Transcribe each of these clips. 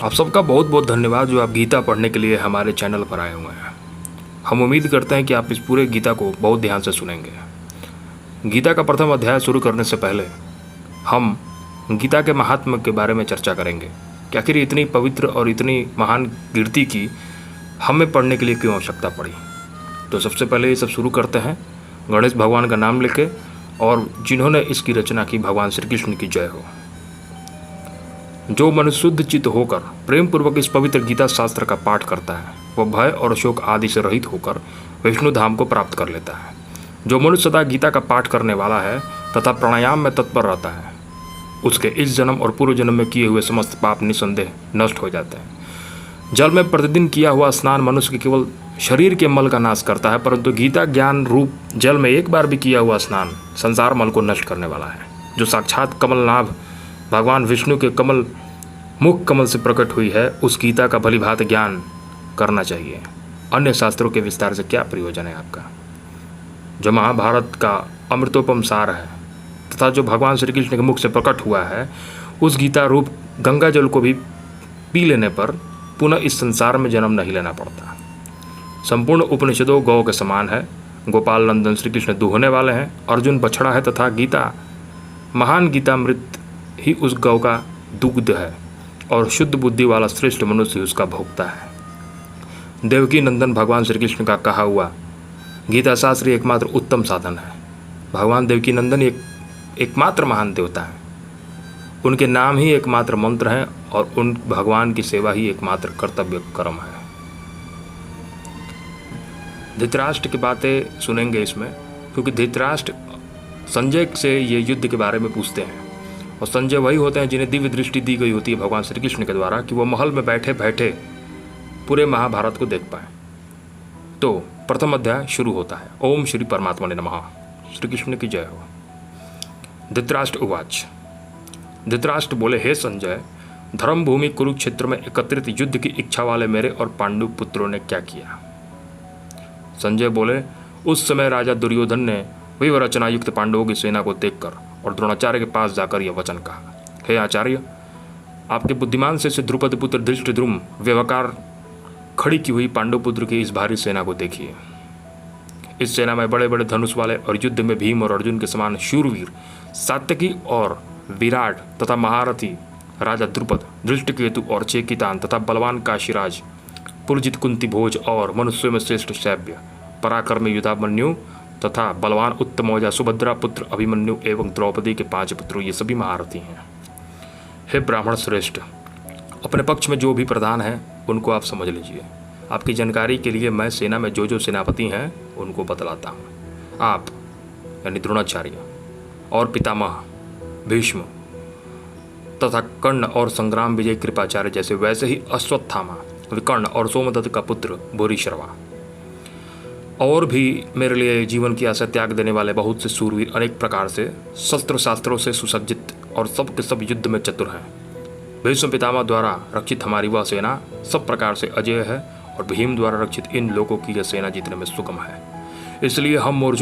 आप सबका बहुत बहुत धन्यवाद जो आप गीता पढ़ने के लिए हमारे चैनल पर आए हुए हैं। हम उम्मीद करते हैं कि आप इस पूरे गीता को बहुत ध्यान से सुनेंगे। गीता का प्रथम अध्याय शुरू करने से पहले हम गीता के महात्म्य के बारे में चर्चा करेंगे कि आखिर इतनी पवित्र और इतनी महान कीर्ति की हमें पढ़ने के लिए क्यों आवश्यकता पड़ी। तो सबसे पहले ये सब शुरू करते हैं गणेश भगवान का नाम लेके, और जिन्होंने इसकी रचना की भगवान श्री कृष्ण की जय हो। जो मनुष्य शुद्ध चित्त होकर प्रेम पूर्वक इस पवित्र गीता शास्त्र का पाठ करता है वह भय और शोक आदि से रहित होकर विष्णु धाम को प्राप्त कर लेता है। जो मनुष्य सदा गीता का पाठ करने वाला है तथा प्राणायाम में तत्पर रहता है उसके इस जन्म और पूर्व जन्म में किए हुए समस्त पाप निसंदेह नष्ट हो जाते हैं। जल में प्रतिदिन किया हुआ स्नान मनुष्य के केवल शरीर के मल का नाश करता है, परंतु गीता ज्ञान रूप जल में एक बार भी किया हुआ स्नान संसार मल को नष्ट करने वाला है। जो साक्षात कमलनाभ भगवान विष्णु के कमल मुख कमल से प्रकट हुई है उस गीता का भलीभांति ज्ञान करना चाहिए। अन्य शास्त्रों के विस्तार से क्या प्रयोजन है आपका। जो महाभारत का अमृतोपम सार है तथा जो भगवान श्री कृष्ण के मुख से प्रकट हुआ है उस गीता रूप गंगा जल को भी पी लेने पर पुनः इस संसार में जन्म नहीं लेना पड़ता। संपूर्ण उपनिषदों गौ के समान है। गोपाल नंदन श्री कृष्ण दुहने वाले हैं, अर्जुन बछड़ा है तथा गीता महान गीतामृत ही उस गौ का दुग्ध है और शुद्ध बुद्धि वाला श्रेष्ठ मनुष्य उसका भोक्ता है। देवकी नंदन भगवान श्री कृष्ण का कहा हुआ गीता शास्त्र एकमात्र उत्तम साधन है। भगवान देवकी नंदन एकमात्र महान देवता है। उनके नाम ही एकमात्र मंत्र हैं और उन भगवान की सेवा ही एकमात्र कर्तव्य कर्म है। धृतराष्ट्र की बातें सुनेंगे इसमें, क्योंकि धृतराष्ट्र संजय से ये युद्ध के बारे में पूछते हैं और संजय वही होते हैं जिन्हें दिव्य दृष्टि दी गई होती है भगवान श्री कृष्ण के द्वारा कि वो महल में बैठे बैठे पूरे महाभारत को देख पाए। तो प्रथम अध्याय शुरू होता है। ओम श्री परमात्मा ने नमः। श्री कृष्ण की जय हो। धृतराष्ट्र उवाच। धृतराष्ट्र बोले, हे संजय, धर्म भूमि कुरुक्षेत्र में एकत्रित युद्ध की इच्छा वाले मेरे और पांडु पुत्रों ने क्या किया। संजय बोले, उस समय राजा दुर्योधन ने विवरचना युक्त पांडवों की सेना को देखकर और द्रोणाचार्य के पास जाकर यह वचन कहा, हे आचार्य, आपके बुद्धिमान से द्रुपद पुत्र धृष्टद्युम्न व्यवकार खड़ी की हुई पांडुपुत्र की इस भारी सेना को देखिए। इस सेना में बड़े बड़े धनुष वाले और युद्ध में भीम और अर्जुन के समान शूरवीर सात्यकी और विराट तथा महारथी राजा द्रुपद, धृष्टकेतु और चेकितान तथा बलवान काशीराज, पुरजित कुंती भोज और मनुष्यों में श्रेष्ठ शैव्य, पराक्रमी युधामन्यु तथा बलवान उत्तमौजा सुभद्रा पुत्र अभिमन्यु एवं द्रौपदी के 5 पुत्रों, ये सभी महारथी हैं। हे ब्राह्मण श्रेष्ठ, अपने पक्ष में जो भी प्रधान हैं उनको आप समझ लीजिए। आपकी जानकारी के लिए मैं सेना में जो सेनापति हैं उनको बतलाता हूँ। आप यानी द्रोणाचार्य और पितामह भीष्म तथा कर्ण और संग्राम विजय कृपाचार्य जैसे, वैसे ही अश्वत्थामा, विकर्ण और सोमदत्त का पुत्र भूरिश्रवा, और भी मेरे लिए जीवन की आशा त्याग देने वाले बहुत से सूरवीर अनेक प्रकार से शस्त्र शास्त्रों से सुसज्जित और सब के सब युद्ध में चतुर हैं। भीष्म पितामह द्वारा रक्षित हमारी वह सेना सब प्रकार से अजेय है और भीम द्वारा रक्षित इन लोगों की यह सेना जीतने में सुगम है। इसलिए हम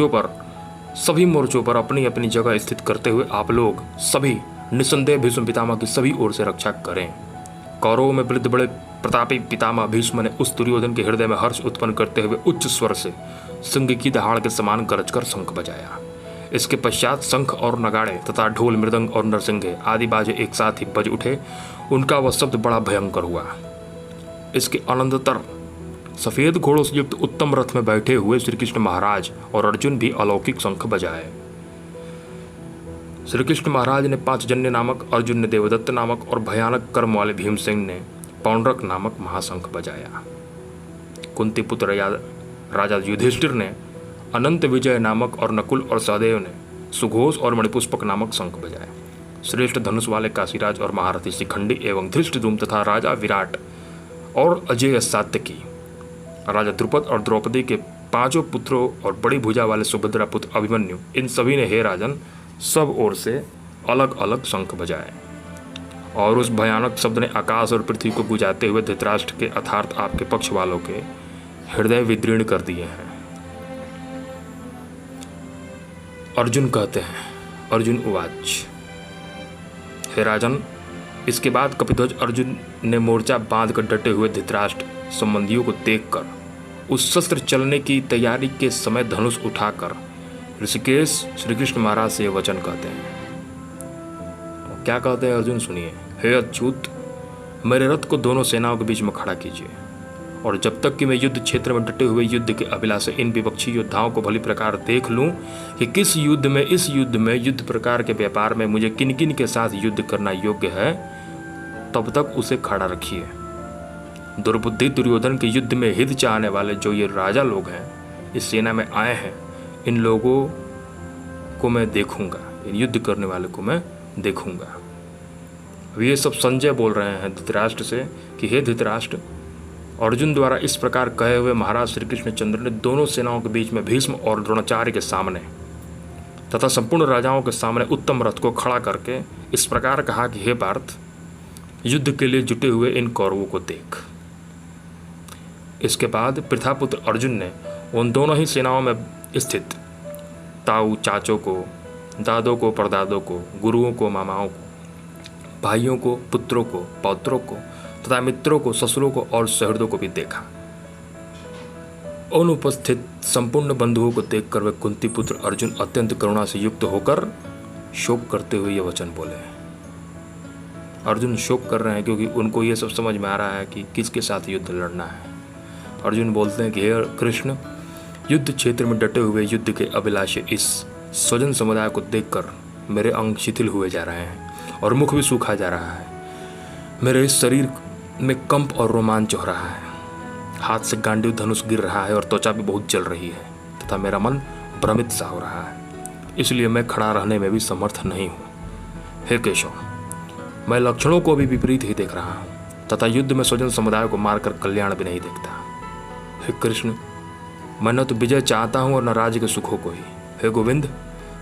सभी मोर्चों पर अपनी अपनी जगह स्थित करते हुए आप लोग सभी निसंदेह भीष्म पितामह की सभी ओर से रक्षा करें। कौरवों में वृद्ध बड़े प्रतापी पितामह भीष्म ने उस दुर्योधन के हृदय में हर्ष उत्पन्न करते हुए उच्च स्वर से सिंह की दहाड़ के समान गरज कर शंख बजाया। इसके पश्चात शंख और नगाड़े तथा ढोल मृदंग और नरसिंगे आदि बाजे एक साथ ही बज उठे। उनका वह शब्द बड़ा भयंकर हुआ। इसके अनंतर सफेद घोड़ों से युक्त उत्तम रथ में बैठे हुए श्री कृष्ण महाराज और अर्जुन भी अलौकिक शंख बजाए। श्री कृष्ण महाराज ने 5 जन्य नामक, अर्जुन ने देवदत्त नामक और भयानक कर्म वाले भीमसेन ने पौंड्रक नामक महाशंख बजाया। कुंती पुत्र राजा युधिष्ठिर ने अनंत विजय नामक और नकुल और सहदेव ने सुघोष और मणिपुष्पक नामक शंख बजाए। श्रेष्ठ धनुष वाले काशीराज और महारथी शिखंडी एवं धृष्टद्युम्न तथा राजा विराट और अजेय सात्यकी, राजा द्रुपद और द्रौपदी के 5 पुत्रों और बड़ी भुजा वाले सुभद्रा पुत्र अभिमन्यु, इन सभी ने हे राजन सब ओर से अलग अलग शंख बजाए। और उस भयानक शब्द ने आकाश और पृथ्वी को गुजाते हुए धृतराष्ट्र के अर्थात आपके पक्ष वालों के हृदय विदीर्ण कर दिए हैं। अर्जुन कहते हैं, अर्जुन उवाच, हे राजन, इसके बाद कपिध्वज अर्जुन ने मोर्चा बांधकर डटे हुए धृतराष्ट्र संबंधियों को देखकर उस शस्त्र चलने की तैयारी के समय धनुष उठाकर ऋषिकेश श्री कृष्ण महाराज से यह वचन कहते हैं। क्या कहते हैं अर्जुन, सुनिए। हे अच्युत, मेरे रथ को दोनों सेनाओं के बीच में खड़ा कीजिए, और जब तक कि मैं युद्ध क्षेत्र में डटे हुए युद्ध के अभिलाषी इन विपक्षी योद्धाओं को भली प्रकार देख लूं कि किस युद्ध में, इस युद्ध में, युद्ध प्रकार के व्यापार में मुझे किन किन के साथ युद्ध करना योग्य है, तब तक उसे खड़ा रखिए। दुर्बुद्धि दुर्योधन के युद्ध में हित चाहने वाले जो ये राजा लोग हैं, इस सेना में आए हैं, इन लोगों को मैं देखूंगा, इन युद्ध करने वाले को मैं देखूंगा। अब ये सब संजय बोल रहे हैं धृतराष्ट्र से कि हे धृतराष्ट्र, अर्जुन द्वारा इस प्रकार कहे हुए महाराज श्री कृष्णचंद्र ने दोनों सेनाओं के बीच में भीष्म और द्रोणाचार्य के सामने तथा संपूर्ण राजाओं के सामने उत्तम रथ को खड़ा करके इस प्रकार कहा कि हे भारत, युद्ध के लिए जुटे हुए इन कौरवों को देख। इसके बाद पृथापुत्र अर्जुन ने उन दोनों ही सेनाओं में स्थित ताऊ चाचों को, दादों को, परदादों को, गुरुओं को, मामाओं को, भाइयों को, पुत्रों को, पौत्रों को तथा मित्रों को, ससुरों को और सहृदों को भी देखा। उन उपस्थित संपूर्ण बंधुओं को देखकर वे कुंती पुत्र अर्जुन अत्यंत करुणा से युक्त होकर शोक करते हुए ये वचन बोले। अर्जुन शोक कर रहे हैं क्योंकि उनको ये सब समझ में आ रहा है कि किसके साथ युद्ध लड़ना है। अर्जुन बोलते हैं कि हे कृष्ण, युद्ध क्षेत्र में डटे हुए युद्ध के अभिलाषी इस स्वजन समुदाय को देखकर मेरे अंग शिथिल हुए जा रहे हैं और मुख भी सूखा जा रहा है। मेरे इस शरीर में कंप और रोमांच हो रहा है, हाथ से गांडीव धनुष गिर रहा है और त्वचा भी बहुत जल रही है तथा मेरा मन भ्रमित सा हो रहा है, इसलिए मैं खड़ा रहने में भी समर्थ नहीं हूँ। हे केशव, मैं लक्षणों को भी विपरीत ही देख रहा हूँ तथा युद्ध में स्वजन समुदाय को मारकर कल्याण भी नहीं देखता। हे कृष्ण, मैं न तो विजय चाहता हूँ और न राज्य के सुखों को ही। हे गोविंद,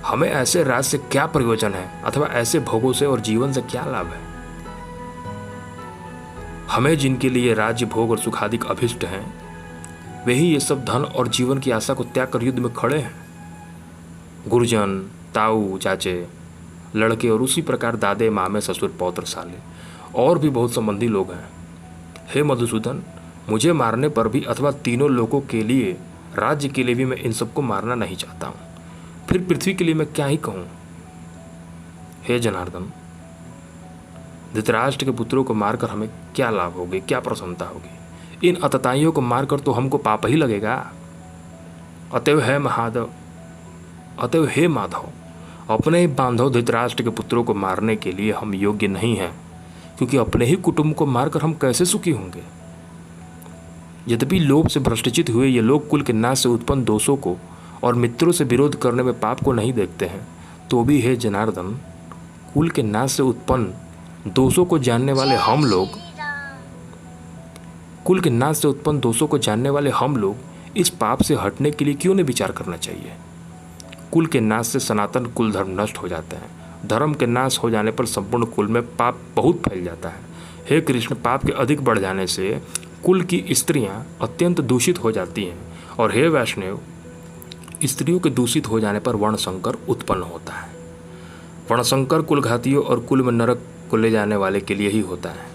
हमें ऐसे राज से क्या प्रयोजन है अथवा ऐसे भोगों से और जीवन से क्या लाभ है? हमें जिनके लिए राज्य, भोग और सुखादिक अभिष्ट हैं, वे ही ये सब धन और जीवन की आशा को त्याग कर युद्ध में खड़े हैं। गुरुजन, ताऊ, चाचे, लड़के और उसी प्रकार दादे, मामे, ससुर, पौत्र, साले और भी बहुत संबंधी लोग हैं। हे मधुसूदन, मुझे मारने पर भी अथवा तीनों लोगों के लिए, राज्य के लिए भी मैं इन सबको मारना नहीं चाहता हूँ। फिर पृथ्वी के लिए मैं क्या ही कहूँ। हे जनार्दन, धृतराष्ट्र के पुत्रों को मारकर हमें क्या लाभ होगी, क्या प्रसन्नता होगी? इन अतताइयों को मारकर तो हमको पाप ही लगेगा। अतएव हे माधव, अपने ही बांधव धृतराष्ट्र के पुत्रों को मारने के लिए हम योग्य नहीं हैं, क्योंकि अपने ही कुटुंब को मारकर हम कैसे सुखी होंगे? यद्यपि लोभ से भ्रष्टचित हुए ये लोग कुल के नाश से उत्पन्न दोषों को और मित्रों से विरोध करने में पाप को नहीं देखते हैं, तो भी हे जनार्दन, कुल के नाश से उत्पन्न दोषों को जानने वाले हम लोग, कुल के नाश से उत्पन्न दोषों को जानने वाले हम लोग इस पाप से हटने के लिए क्यों नहीं विचार करना चाहिए? कुल के नाश से सनातन कुल धर्म नष्ट हो जाते हैं। धर्म के नाश हो जाने पर संपूर्ण कुल में पाप बहुत फैल जाता है। हे कृष्ण, पाप के अधिक बढ़ जाने से कुल की स्त्रियां अत्यंत दूषित हो जाती हैं, और हे वैष्णव, स्त्रियों के दूषित हो जाने पर वर्णशंकर उत्पन्न होता है। वर्णशंकर कुलघातियों और कुल में नरक को ले जाने वाले के लिए ही होता है।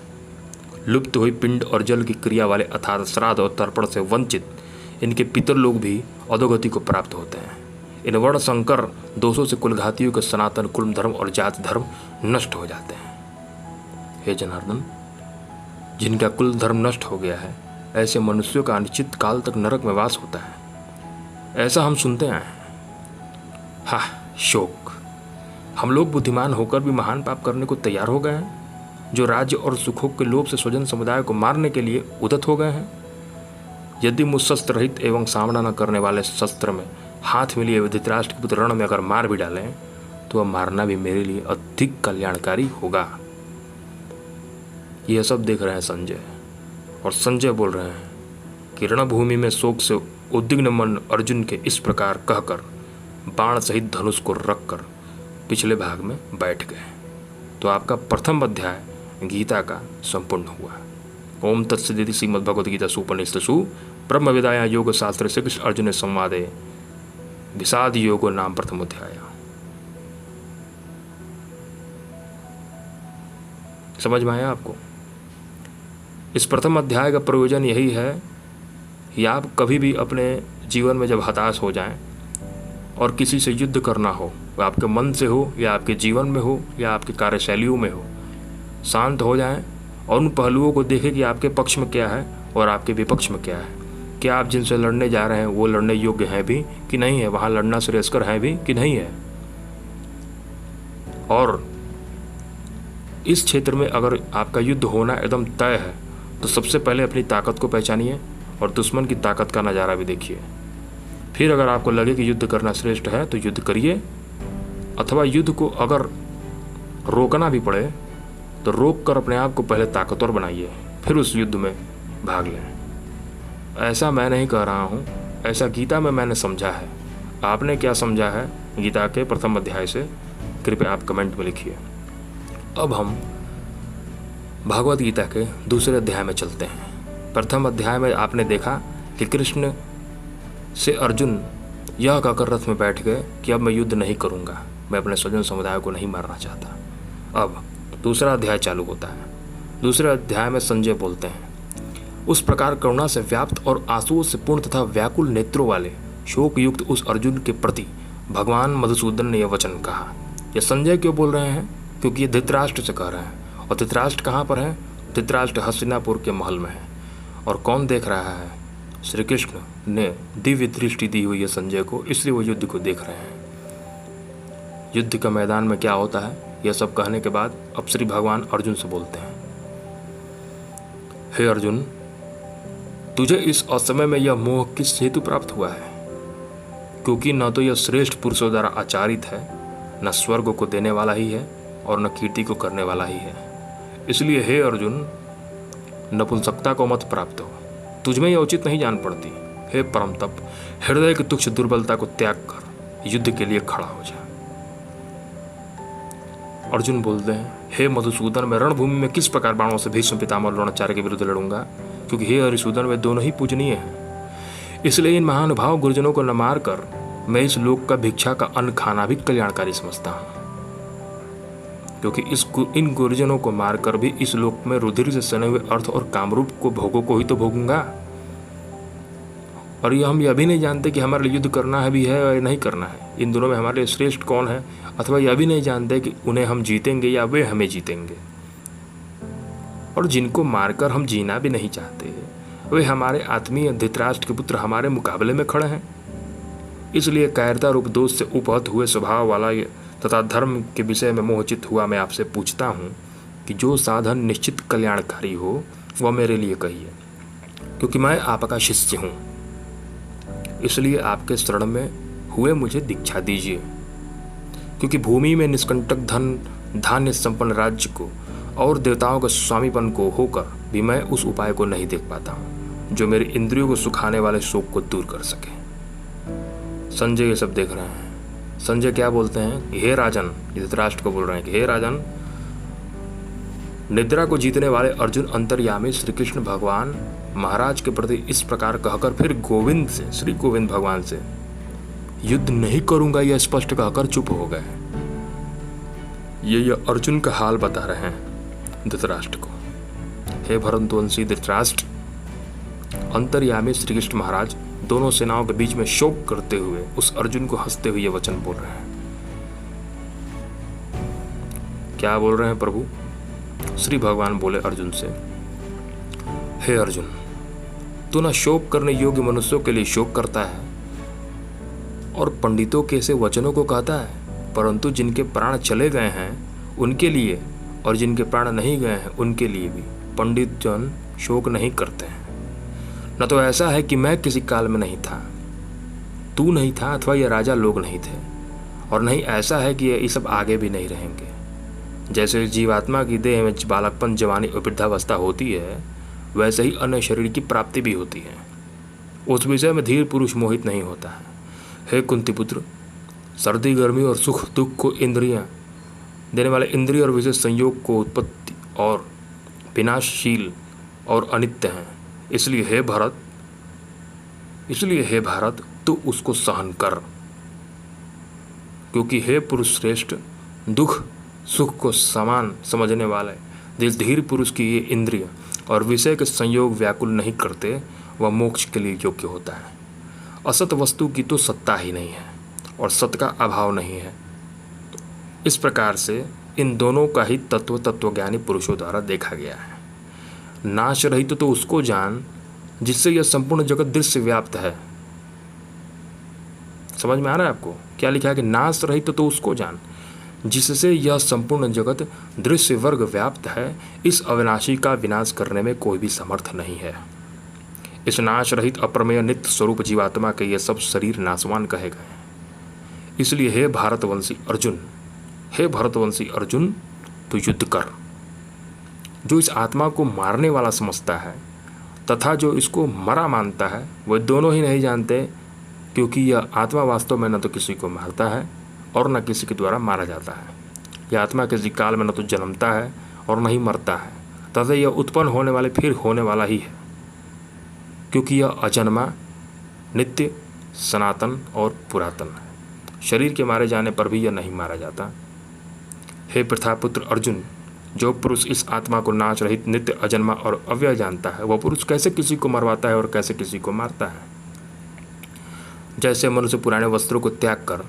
लुप्त हुई पिंड और जल की क्रिया वाले अर्थात श्राद्ध और तर्पण से वंचित इनके पितर लोग भी अधोगति को प्राप्त होते हैं। इन वर्णशंकर दोषों से कुलघातियों के सनातन कुल धर्म और जाति धर्म नष्ट हो जाते हैं। हे जनार्दन, जिनका कुल धर्म नष्ट हो गया है, ऐसे मनुष्यों का अनिश्चित काल तक नरक में वास होता है, ऐसा हम सुनते आए हैं। हाँ, शोक। हम लोग बुद्धिमान होकर भी महान पाप करने को तैयार हो गए हैं, जो राज्य और सुखों के लोभ से स्वजन समुदाय को मारने के लिए उद्यत हो गए हैं। यदि मुझ शस्त्र रहित एवं सामना न करने वाले शस्त्र में हाथ में लिए धृतराष्ट्र के पुत्र रण में अगर मार भी डालें, तो वह मारना भी मेरे लिए अधिक कल्याणकारी होगा। यह सब देख रहे हैं संजय, और संजय बोल रहे हैं कि रणभूमि में शोक से उद्विग्न मन अर्जुन के इस प्रकार कहकर बाण सहित धनुष को रखकर पिछले भाग में बैठ गए। तो आपका प्रथम अध्याय गीता का संपूर्ण हुआ। ओम तत्सदिति श्रीमद्भगवद्गीता उपनिषत्सु ब्रह्म विद्यायां योग शास्त्रे श्री कृष्ण अर्जुन संवादे विषाद योगो नाम प्रथम अध्याय। समझ में आया आपको? इस प्रथम अध्याय का प्रयोजन यही है कि आप कभी भी अपने जीवन में जब हताश हो जाएं और किसी से युद्ध करना हो, वह आपके मन से हो या आपके जीवन में हो या आपकी कार्यशैलियों में हो, शांत हो जाएं और उन पहलुओं को देखें कि आपके पक्ष में क्या है और आपके विपक्ष में क्या है। क्या आप जिनसे लड़ने जा रहे हैं वो लड़ने योग्य हैं भी कि नहीं है, वहाँ लड़ना श्रेयस्कर है भी कि नहीं है। और इस क्षेत्र में अगर आपका युद्ध होना एकदम तय है तो सबसे पहले अपनी ताकत को पहचानिए और दुश्मन की ताकत का नज़ारा भी देखिए। फिर अगर आपको लगे कि युद्ध करना श्रेष्ठ है तो युद्ध करिए, अथवा युद्ध को अगर रोकना भी पड़े तो रोक कर अपने आप को पहले ताकतवर बनाइए, फिर उस युद्ध में भाग लें। ऐसा मैं नहीं कह रहा हूँ, ऐसा गीता में मैंने समझा है। आपने क्या समझा है गीता के प्रथम अध्याय से, कृपया आप कमेंट में लिखिए। अब हम भगवत गीता के दूसरे अध्याय में चलते हैं। प्रथम अध्याय में आपने देखा कि कृष्ण से अर्जुन यह कहकर रथ में बैठ गए कि अब मैं युद्ध नहीं करूँगा, मैं अपने स्वजन समुदाय को नहीं मारना चाहता। अब दूसरा अध्याय चालू होता है। दूसरे अध्याय में संजय बोलते हैं, उस प्रकार करुणा से व्याप्त और आंसुओं से पूर्ण तथा व्याकुल नेत्रों वाले शोक युक्त उस अर्जुन के प्रति भगवान मधुसूदन ने यह वचन कहा। यह संजय क्यों बोल रहे हैं? क्योंकि ये धृतराष्ट्र से कह रहे हैं। और धृतराष्ट्र कहाँ पर है? धृतराष्ट्र हस्तिनापुर के महल में है। और कौन देख रहा है? श्री कृष्ण ने दिव्य दृष्टि दी हुई है संजय को, इसलिए वो युद्ध को देख रहे हैं। युद्ध का मैदान में क्या होता है, यह सब कहने के बाद अब श्री भगवान अर्जुन से बोलते हैं, हे अर्जुन, तुझे इस असमय में यह मोह किस हेतु प्राप्त हुआ है? क्योंकि न तो यह श्रेष्ठ पुरुषों द्वारा आचारित है, न स्वर्ग को देने वाला ही है और न कीर्ति को करने वाला ही है। इसलिए हे अर्जुन, नपुंसकता को मत प्राप्त हो, तुझमें यह उचित नहीं जान पड़ती। हे परम तप, हृदय की तुच्छ दुर्बलता को त्याग कर युद्ध के लिए खड़ा हो जा। अर्जुन बोलते हैं, हे मधुसूदन, मैं रणभूमि में किस प्रकार बाणों से भीष्म पितामह और द्रोणाचार्य के विरुद्ध लड़ूंगा? क्योंकि हे हरिसूदन, वे दोनों ही पूजनीय हैं। इसलिए इन महानुभाव गुरुजनों को न मार कर मैं इस लोक का भिक्षा का अन्न खाना भी कल्याणकारी समझता हूँ। क्योंकि इन गुरुजनों को मारकर भी इस लोक में रुधिर से सने हुए अर्थ और कामरूप को भोगों को ही तो भोगूंगा। और ये हम यह भी नहीं जानते कि हमारे लिए युद्ध करना है भी है या नहीं करना है, इन दोनों में हमारे लिए श्रेष्ठ कौन है, अथवा यह भी नहीं जानते कि उन्हें हम जीतेंगे या वे हमें जीतेंगे। और जिनको मारकर हम जीना भी नहीं चाहते, वे हमारे आत्मीय धृतराष्ट्र के पुत्र हमारे मुकाबले में खड़े हैं। इसलिए कायरता रूप दोष से उपहत हुए स्वभाव वाला तथा धर्म के विषय में मोहचित हुआ मैं आपसे पूछता हूँ कि जो साधन निश्चित कल्याणकारी हो वह मेरे लिए कहिए, क्योंकि मैं आपका शिष्य हूँ। इसलिए आपके शरण में हुए मुझे दीक्षा दीजिए, क्योंकि भूमि में निष्कंटक धन धान्य संपन्न राज्य को और देवताओं के स्वामीपन को होकर भी मैं उस उपाय को नहीं देख पाता हूँ जो मेरे इंद्रियों को सुखाने वाले शोक को दूर कर सके। संजय ये सब देख रहे हैं। संजय क्या बोलते हैं कि हे राजन, धृतराष्ट्र को बोल रहे हैं कि हे राजन, निद्रा को जीतने वाले अर्जुन अंतर्यामी श्री कृष्ण भगवान महाराज के प्रति इस प्रकार कहकर फिर गोविंद से, श्री गोविंद भगवान से युद्ध नहीं करूंगा यह स्पष्ट कहकर चुप हो गए। ये अर्जुन का हाल बता रहे हैं धृतराष्ट्र को। हे भरतवंशी धृतराष्ट्र, अंतर्यामी श्री कृष्ण महाराज दोनों सेनाओं के बीच में शोक करते हुए उस अर्जुन को हंसते हुए वचन बोल रहे हैं। क्या बोल रहे हैं प्रभु? श्री भगवान बोले अर्जुन से, हे अर्जुन, तू न शोक करने योग्य मनुष्यों के लिए शोक करता है और पंडितों के ऐसे वचनों को कहता है, परंतु जिनके प्राण चले गए हैं उनके लिए और जिनके प्राण नहीं गए हैं उनके लिए भी पंडित जन शोक नहीं करते हैं। न तो ऐसा है कि मैं किसी काल में नहीं था, तू नहीं था, अथवा ये राजा लोग नहीं थे, और नहीं ऐसा है कि ये सब आगे भी नहीं रहेंगे। जैसे जीवात्मा की देह में बालकपन, जवानी और वृद्धावस्था होती है, वैसे ही अन्य शरीर की प्राप्ति भी होती है। उस विषय में धीर पुरुष मोहित नहीं होता है। हे कुंती पुत्र, सर्दी गर्मी और सुख दुख को इंद्रियां देने वाले इंद्रिय और विशेष संयोग को उत्पत्ति और विनाशशील और अनित्य हैं। इसलिए हे भारत, तू उसको सहन कर, क्योंकि हे पुरुष श्रेष्ठ, दुख सुख को समान समझने वाले जिस धीर पुरुष की ये इंद्रिय और विषय के संयोग व्याकुल नहीं करते वह मोक्ष के लिए योग्य होता है। असत वस्तु की तो सत्ता ही नहीं है और सत का अभाव नहीं है। इस प्रकार से इन दोनों का ही तत्वज्ञानी पुरुषों द्वारा देखा गया है। नाश रहित तो उसको जान जिससे यह संपूर्ण जगत दृश्य व्याप्त है। समझ में आ रहा है आपको? क्या लिखा है कि नाश रहित तो उसको जान जिससे यह संपूर्ण जगत दृश्य वर्ग व्याप्त है। इस अविनाशी का विनाश करने में कोई भी समर्थ नहीं है। इस नाश रहित अप्रमेय नित्य स्वरूप जीवात्मा के ये सब शरीर नाशवान कहे गए। इसलिए हे भारतवंशी अर्जुन तू युद्ध कर। जो इस आत्मा को मारने वाला समझता है तथा जो इसको मरा मानता है वह दोनों ही नहीं जानते, क्योंकि यह आत्मा वास्तव में न तो किसी को मारता है और न किसी के द्वारा मारा जाता है। यह आत्मा किसी काल में न तो जन्मता है और न ही मरता है, तथा यह उत्पन्न होने वाले फिर होने वाला ही है, क्योंकि यह अजन्मा, नित्य, सनातन और पुरातन है। शरीर के मारे जाने पर भी यह नहीं मारा जाता। हे प्रथापुत्र अर्जुन, जो पुरुष इस आत्मा को नाश रहित, नित्य, अजन्मा और अव्यय जानता है वह पुरुष कैसे किसी को मरवाता है और कैसे किसी को मारता है। जैसे मनुष्य पुराने वस्त्रों को त्याग कर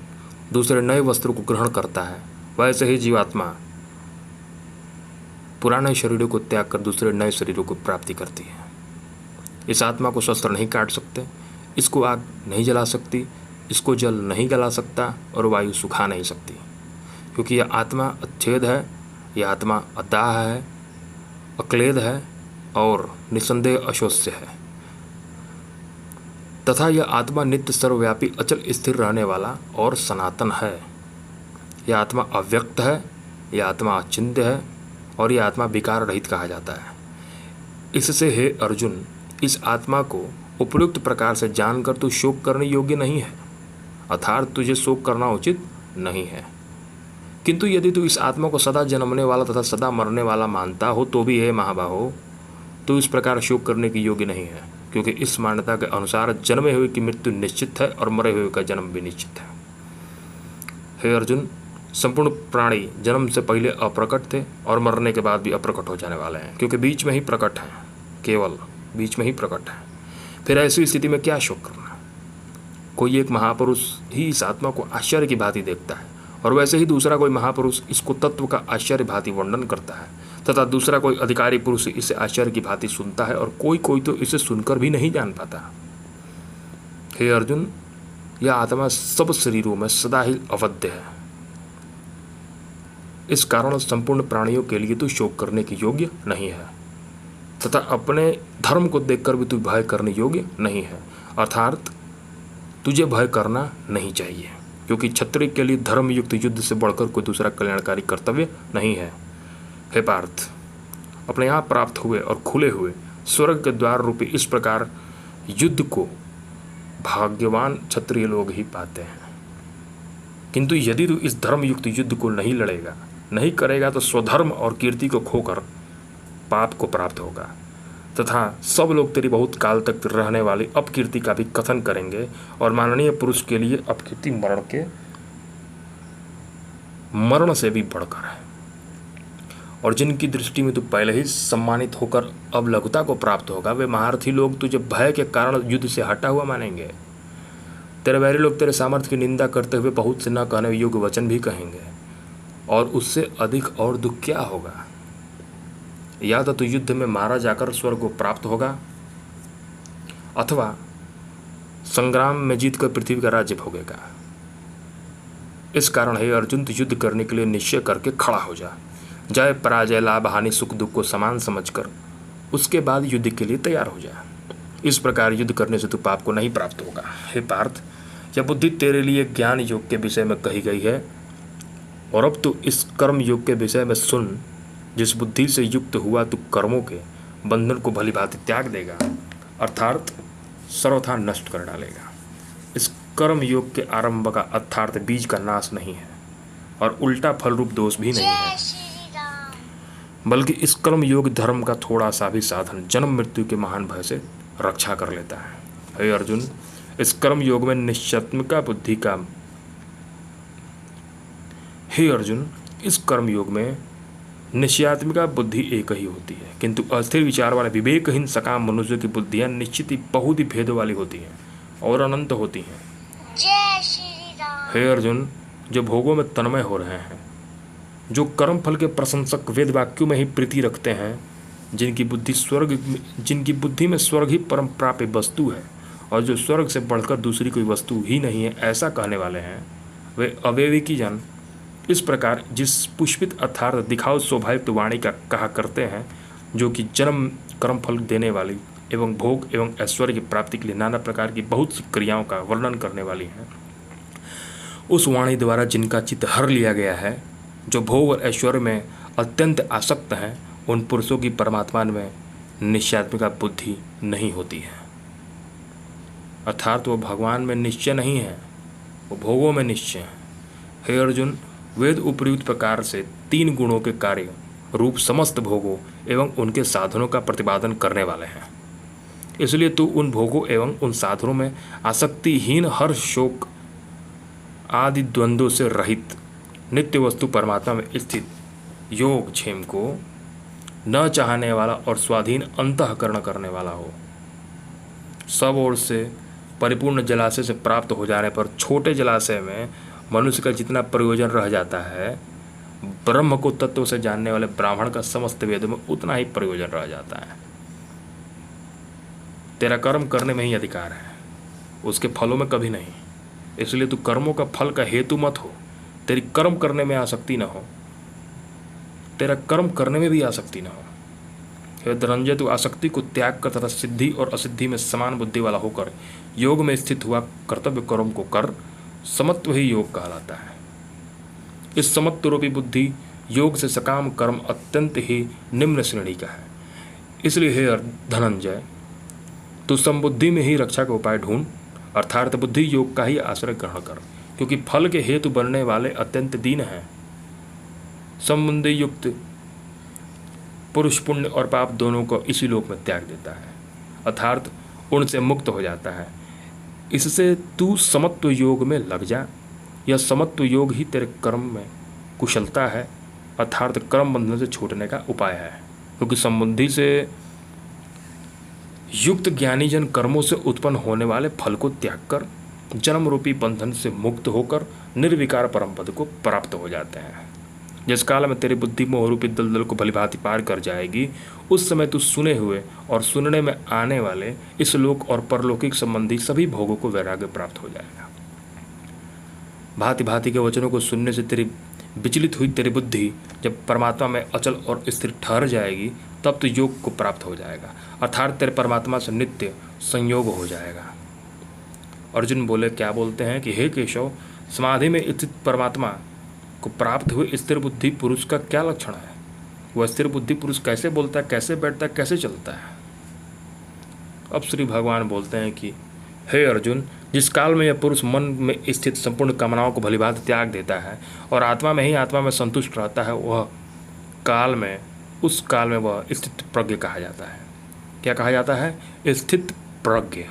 दूसरे नए वस्त्रों को ग्रहण करता है, वैसे ही जीवात्मा पुराने शरीरों को त्याग कर दूसरे नए शरीरों को प्राप्ति करती है। इस आत्मा को शस्त्र नहीं काट सकते, इसको आग नहीं जला सकती, इसको जल नहीं गला सकता और वायु सुखा नहीं सकती, क्योंकि यह आत्मा अच्छेद है, यह आत्मा अदाह है, अक्लेद है और निसंदेह अशोष्य है, तथा यह आत्मा नित्य, सर्वव्यापी, अचल, स्थिर रहने वाला और सनातन है। यह आत्मा अव्यक्त है, यह आत्मा अचिंत्य है और यह आत्मा विकार रहित कहा जाता है। इससे हे अर्जुन, इस आत्मा को उपयुक्त प्रकार से जानकर तू शोक करने योग्य नहीं है, अर्थात तुझे शोक करना उचित नहीं है। किंतु यदि तू इस आत्मा को सदा जन्मने वाला तथा सदा मरने वाला मानता हो तो भी हे महाबाहो, तो इस प्रकार शोक करने की योग्य नहीं है, क्योंकि इस मान्यता के अनुसार जन्मे हुए की मृत्यु निश्चित है और मरे हुए का जन्म भी निश्चित है। हे अर्जुन, संपूर्ण प्राणी जन्म से पहले अप्रकट थे और मरने के बाद भी अप्रकट हो जाने वाले हैं, क्योंकि बीच में ही प्रकट हैं, केवल बीच में ही प्रकट है। फिर ऐसी स्थिति में क्या शोक करना? कोई एक महापुरुष ही इस आत्मा को आश्चर्य की भांति देखता है और वैसे ही दूसरा कोई महापुरुष इसको तत्व का आश्चर्य भांति वर्णन करता है, तथा दूसरा कोई अधिकारी पुरुष इसे आश्चर्य की भांति सुनता है और कोई तो इसे सुनकर भी नहीं जान पाता। हे अर्जुन, यह आत्मा सब शरीरों में सदा ही अवध्य है। इस कारण संपूर्ण प्राणियों के लिए तू शोक करने की योग्य नहीं है, तथा अपने धर्म को देखकर भी तू भय करने योग्य नहीं है, अर्थात तुझे भय करना नहीं चाहिए, क्योंकि क्षत्रिय के लिए धर्मयुक्त युद्ध से बढ़कर कोई दूसरा कल्याणकारी कर्तव्य नहीं है। हे पार्थ, अपने आप प्राप्त हुए और खुले हुए स्वर्ग के द्वार रूपी इस प्रकार युद्ध को भाग्यवान क्षत्रिय लोग ही पाते हैं। किंतु यदि तू इस धर्मयुक्त युद्ध को नहीं लड़ेगा, नहीं करेगा, तो स्वधर्म और कीर्ति को खोकर पाप को प्राप्त होगा, तथा सब लोग तेरी बहुत काल तक रहने वाली अपकीर्ति का भी कथन करेंगे, और माननीय पुरुष के लिए अपकीर्ति मरण से भी बढ़कर है। और जिनकी दृष्टि में तू पहले ही सम्मानित होकर अब लघुता को प्राप्त होगा, वे महारथी लोग तुझे भय के कारण युद्ध से हटा हुआ मानेंगे। तेरे वैरी लोग तेरे सामर्थ्य की निंदा करते हुए बहुत से न कहने योग्य वचन भी कहेंगे, और उससे अधिक और दुख क्या होगा? या तो तू युद्ध में मारा जाकर स्वर्ग को प्राप्त होगा, अथवा संग्राम में जीतकर पृथ्वी का राज्य भोगेगा। इस कारण हे अर्जुन, तू युद्ध करने के लिए निश्चय करके खड़ा हो जा। जय पराजय, लाभ हानि, सुख दुख को समान समझकर उसके बाद युद्ध के लिए तैयार हो जा। इस प्रकार युद्ध करने से तू पाप को नहीं प्राप्त होगा। हे पार्थ, यह बुद्धि तेरे लिए ज्ञान योग के विषय में कही गई है, और अब तू इस कर्म योग के विषय में सुन। जिस बुद्धि से युक्त हुआ तू कर्मों के बंधन को भली भांति त्याग देगा, अर्थात सर्वथा नष्ट कर डालेगा। इस कर्म योग के आरंभ का अर्थात बीज का नाश नहीं है, और उल्टा फल रूप दोष भी नहीं है, बल्कि इस कर्म योग धर्म का थोड़ा सा भी साधन जन्म मृत्यु के महान भय से रक्षा कर लेता है। हे अर्जुन, इस कर्म योग में निश्चयात्मिका बुद्धि का निश्चयात्मिका बुद्धि एक ही होती है, किंतु अस्थिर विचार वाले विवेकहीन सकाम मनुष्य की बुद्धियां निश्चित ही बहुत ही भेद वाली होती हैं और अनंत होती हैं। जय श्री राम। हे अर्जुन, जो भोगों में तन्मय हो रहे हैं, जो कर्म फल के प्रशंसक वेद वाक्यों में ही प्रीति रखते हैं, जिनकी बुद्धि में स्वर्ग ही परम प्राप्य वस्तु है और जो स्वर्ग से बढ़कर दूसरी कोई वस्तु ही नहीं है, ऐसा कहने वाले हैं, वे अविवेकी जन इस प्रकार जिस पुष्पित अर्थात दिखाओ स्वाभाविक वाणी का कहा करते हैं, जो कि जन्म कर्म फल देने वाली एवं भोग एवं ऐश्वर्य की प्राप्ति के लिए नाना प्रकार की बहुत सी क्रियाओं का वर्णन करने वाली हैं, उस वाणी द्वारा जिनका चित्त हर लिया गया है, जो भोग और ऐश्वर्य में अत्यंत आसक्त हैं, उन पुरुषों की परमात्मा में निश्चयात्मिका बुद्धि नहीं होती है। अर्थात वो भगवान में निश्चय नहीं है, वो भोगों में निश्चय है। हे अर्जुन, वेद उपयुक्त प्रकार से 3 गुणों के कार्य रूप समस्त भोगों एवं उनके साधनों का प्रतिपादन करने वाले हैं। इसलिए तू उन भोगों एवं उन साधनों में आसक्तिहीन, हर्ष शोक आदि द्वंद्वों से रहित नित्य वस्तु परमात्मा में स्थित योग क्षेम को न चाहने वाला और स्वाधीन अंतःकरण करने वाला हो। सब ओर से परिपूर्ण जलाशय से प्राप्त हो जाने पर छोटे जलाशय में मनुष्य का जितना प्रयोजन रह जाता है, ब्रह्म को तत्व से जानने वाले ब्राह्मण का समस्त वेद में उतना ही प्रयोजन रह जाता है। तेरा कर्म करने में ही अधिकार है, उसके फलों में कभी नहीं। इसलिए तू कर्मों का फल का हेतु मत हो। तेरी कर्म करने में आसक्ति न हो, तेरा कर्म करने में भी आसक्ति न हो। हे धनंजय, तू आसक्ति को त्याग कर तथा सिद्धि और असिद्धि में समान बुद्धि वाला होकर योग में स्थित हुआ कर्तव्य कर्म को कर। समत्व ही योग कहलाता है। इस समत्व रूपी बुद्धि योग से सकाम कर्म अत्यंत ही निम्न श्रेणी का है। इसलिए हे धनंजय, तू समबुद्धि में ही रक्षा का उपाय ढूंढ, अर्थात बुद्धि योग का ही आश्रय ग्रहण कर, क्योंकि फल के हेतु बनने वाले अत्यंत दीन हैं। संबंधी युक्त पुरुष पुण्य और पाप दोनों को इसी लोक में त्याग देता है, अर्थात उनसे मुक्त हो जाता है। इससे तू समत्व योग में लग जा। यह समत्व योग ही तेरे कर्म में कुशलता है, अर्थात कर्म बंधन से छूटने का उपाय है। क्योंकि संबंधी से युक्त ज्ञानी जन कर्मों से उत्पन्न होने वाले फल को त्याग कर जन्म रूपी बंधन से मुक्त होकर निर्विकार परम पद को प्राप्त हो जाते हैं। जिस काल में तेरी बुद्धि मोह रूपी दलदल को भलीभांति पार कर जाएगी, उस समय तू सुने हुए और सुनने में आने वाले इस लोक और परलौकिक संबंधी सभी भोगों को वैराग्य प्राप्त हो जाएगा। भांति भांति के वचनों को सुनने से तेरी विचलित हुई तेरी बुद्धि जब परमात्मा में अचल और स्थिर ठहर जाएगी, तब तो योग को प्राप्त हो जाएगा, अर्थात तेरे परमात्मा से नित्य संयोग हो जाएगा। अर्जुन बोले, क्या बोलते हैं कि हे केशव, समाधि में स्थित परमात्मा को प्राप्त हुए स्थिर बुद्धि पुरुष का क्या लक्षण है? वह स्थिर बुद्धि पुरुष कैसे बोलता है, कैसे बैठता है, कैसे चलता है? अब श्री भगवान बोलते हैं कि हे अर्जुन, जिस काल में यह पुरुष मन में स्थित संपूर्ण कामनाओं को भलीभांति त्याग देता है और आत्मा में ही आत्मा में संतुष्ट रहता है, उस काल में वह स्थित प्रज्ञ कहा जाता है। क्या कहा जाता है? स्थित प्रज्ञ।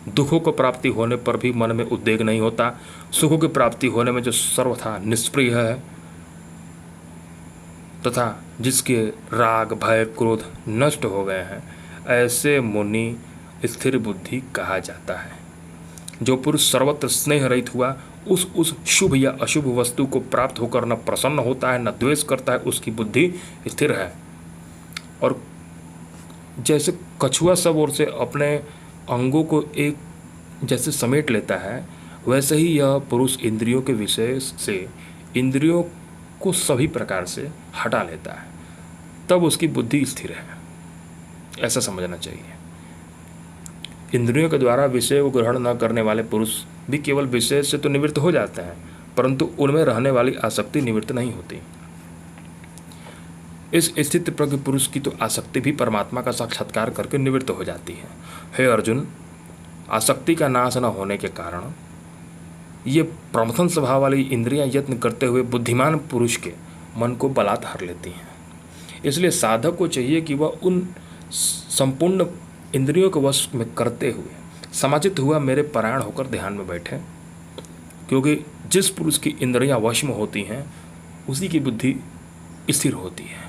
दुखों को प्राप्ति होने पर भी मन में उद्वेग नहीं होता, सुखों की प्राप्ति होने में जो सर्वथा निष्प्रिय है तथा जिसके राग भय क्रोध नष्ट हो गए हैं, ऐसे मुनि स्थिर बुद्धि कहा जाता है। जो पुरुष सर्वत्र स्नेह रहित हुआ, उस शुभ या अशुभ वस्तु को प्राप्त होकर न प्रसन्न होता है न द्वेष करता है, उसकी बुद्धि स्थिर है। और जैसे कछुआ सब ओर से अपने अंगों को एक जैसे समेट लेता है, वैसे ही यह पुरुष इंद्रियों के विषय से इंद्रियों को सभी प्रकार से हटा लेता है, तब उसकी बुद्धि स्थिर है, ऐसा समझना चाहिए। इंद्रियों के द्वारा विषय को ग्रहण न करने वाले पुरुष भी केवल विषय से तो निवृत्त हो जाते हैं, परंतु उनमें रहने वाली आसक्ति निवृत्त नहीं होती। इस स्थित प्रज्ञ पुरुष की तो आसक्ति भी परमात्मा का साक्षात्कार करके निवृत्त हो जाती है। हे अर्जुन, आसक्ति का नाश न होने के कारण ये प्रमथन स्वभाव वाली इंद्रियां यत्न करते हुए बुद्धिमान पुरुष के मन को बलात् हर लेती हैं। इसलिए साधक को चाहिए कि वह उन संपूर्ण इंद्रियों को वश में करते हुए समाचित हुआ मेरे परायण होकर ध्यान में बैठे, क्योंकि जिस पुरुष की इंद्रियां वश में होती हैं उसी की बुद्धि स्थिर होती है।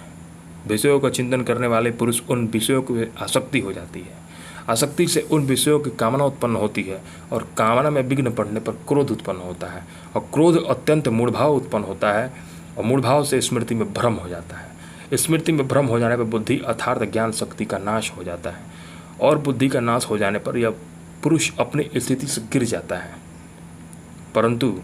विषयों का चिंतन करने वाले पुरुष उन विषयों की आसक्ति हो जाती है। आसक्ति से उन विषयों की कामना उत्पन्न होती है और कामना में विघ्न पड़ने पर क्रोध उत्पन्न होता है और क्रोध अत्यंत मूढ़भाव उत्पन्न होता है और मूढ़भाव से स्मृति में भ्रम हो जाता है। स्मृति में भ्रम हो जाने पर बुद्धि अर्थात ज्ञान शक्ति का नाश हो जाता है और बुद्धि का नाश हो जाने पर यह पुरुष अपनी स्थिति से गिर जाता है। परंतु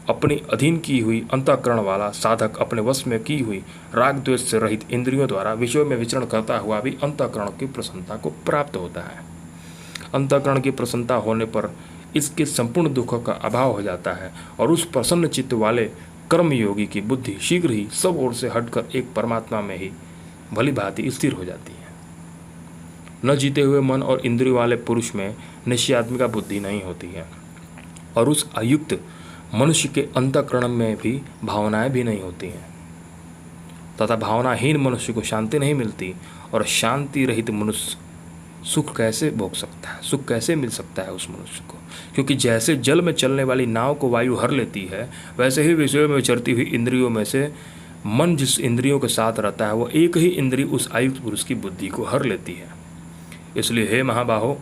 अपनी अधीन की हुई अंतःकरण वाला साधक अपने वश में की हुई राग द्वेष से रहित इंद्रियों द्वारा विषयों में विचरण करता हुआ भी अंतःकरण की प्रसन्नता को प्राप्त होता है। अंतःकरण की प्रसन्नता होने पर इसके संपूर्ण दुखों का अभाव हो जाता है और उस प्रसन्न चित्त वाले कर्मयोगी की बुद्धि शीघ्र ही सब ओर से हटकर एक परमात्मा में ही भली भांति स्थिर हो जाती है। न जीते हुए मन और इंद्रियों वाले पुरुष में निश्चयात्मिका बुद्धि नहीं होती है और उस अयुक्त मनुष्य के अंतःकरण में भी भावनाएं भी नहीं होती हैं तथा भावनाहीन मनुष्य को शांति नहीं मिलती और शांति रहित मनुष्य सुख कैसे भोग सकता है, सुख कैसे मिल सकता है उस मनुष्य को। क्योंकि जैसे जल में चलने वाली नाव को वायु हर लेती है वैसे ही विषयों में विचरती हुई इंद्रियों में से मन जिस इंद्रियों के साथ रहता है वो एक ही इंद्रिय उस आयुक्त पुरुष की बुद्धि को हर लेती है। इसलिए हे महाबाहो,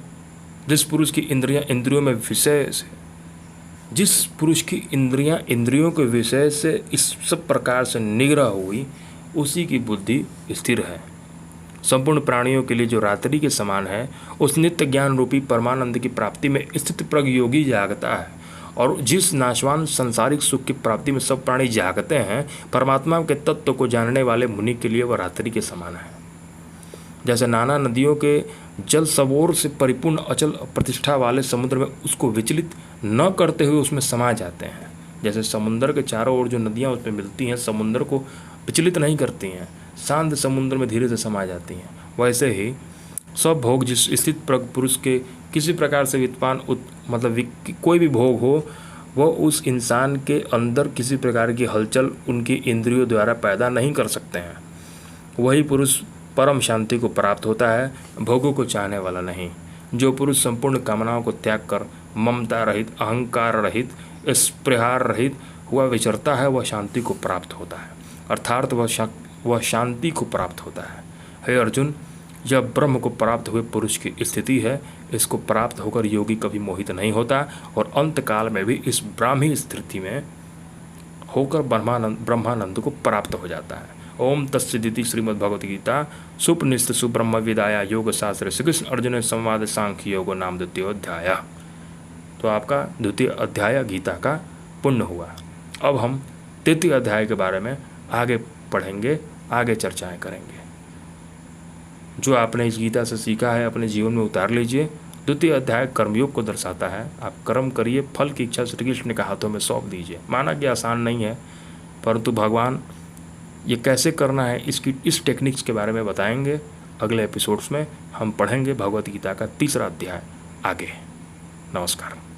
जिस पुरुष की इंद्रियां इंद्रियों में विषय से जिस पुरुष की इंद्रियां इंद्रियों के विषय से इस सब प्रकार से निग्रह हुई उसी की बुद्धि स्थिर है। संपूर्ण प्राणियों के लिए जो रात्रि के समान है उस नित्य ज्ञान रूपी परमानंद की प्राप्ति में स्थित प्रज्ञ योगी जागता है और जिस नाशवान संसारिक सुख की प्राप्ति में सब प्राणी जागते हैं परमात्मा के तत्व को जानने वाले मुनि के लिए वह रात्रि के समान है। जैसे नाना नदियों के जल सबोर से परिपूर्ण अचल प्रतिष्ठा वाले समुद्र में उसको विचलित न करते हुए उसमें समा जाते हैं। जैसे समुद्र के चारों ओर जो नदियाँ उसमें मिलती हैं समुद्र को विचलित नहीं करती हैं, शांत समुद्र में धीरे से समा जाती हैं, वैसे ही सब भोग जिस स्थित पुरुष के किसी प्रकार से विद्वान कोई भी भोग हो वह उस इंसान के अंदर किसी प्रकार की हलचल उनकी इंद्रियों द्वारा पैदा नहीं कर सकते हैं। वही पुरुष परम शांति को प्राप्त होता है, भोगों को चाहने वाला नहीं। जो पुरुष संपूर्ण कामनाओं को त्याग कर ममता रहित, अहंकार रहित, स्पृहार रहित हुआ विचरता है वह शांति को प्राप्त होता है, अर्थात वह शांति को प्राप्त होता है। हे अर्जुन, यह ब्रह्म को प्राप्त हुए पुरुष की स्थिति है। इसको प्राप्त होकर योगी कभी मोहित नहीं होता और अंत काल में भी इस ब्राह्मी स्थिति में होकर ब्रह्मानंद को प्राप्त हो जाता है। ओम तत्सदिति श्रीमद्भगवद्गीता सुपनिष्ठ सुब्रह्म विदाया योग शास्त्र श्री कृष्ण अर्जुन संवाद सांख्य योग नाम द्वितीय अध्याय। तो आपका द्वितीय अध्याय गीता का पूर्ण हुआ। अब हम तृतीय अध्याय के बारे में आगे पढ़ेंगे, आगे चर्चाएं करेंगे। जो आपने इस गीता से सीखा है अपने जीवन में उतार लीजिए। द्वितीय अध्याय कर्मयोग को दर्शाता है। आप कर्म करिए, फल की इच्छा श्री कृष्ण के हाथों में सौंप दीजिए। माना कि आसान नहीं है, परंतु भगवान ये कैसे करना है इस टेक्निक्स के बारे में बताएंगे। अगले एपिसोड्स में हम पढ़ेंगे भगवत गीता का तीसरा अध्याय आगे। नमस्कार।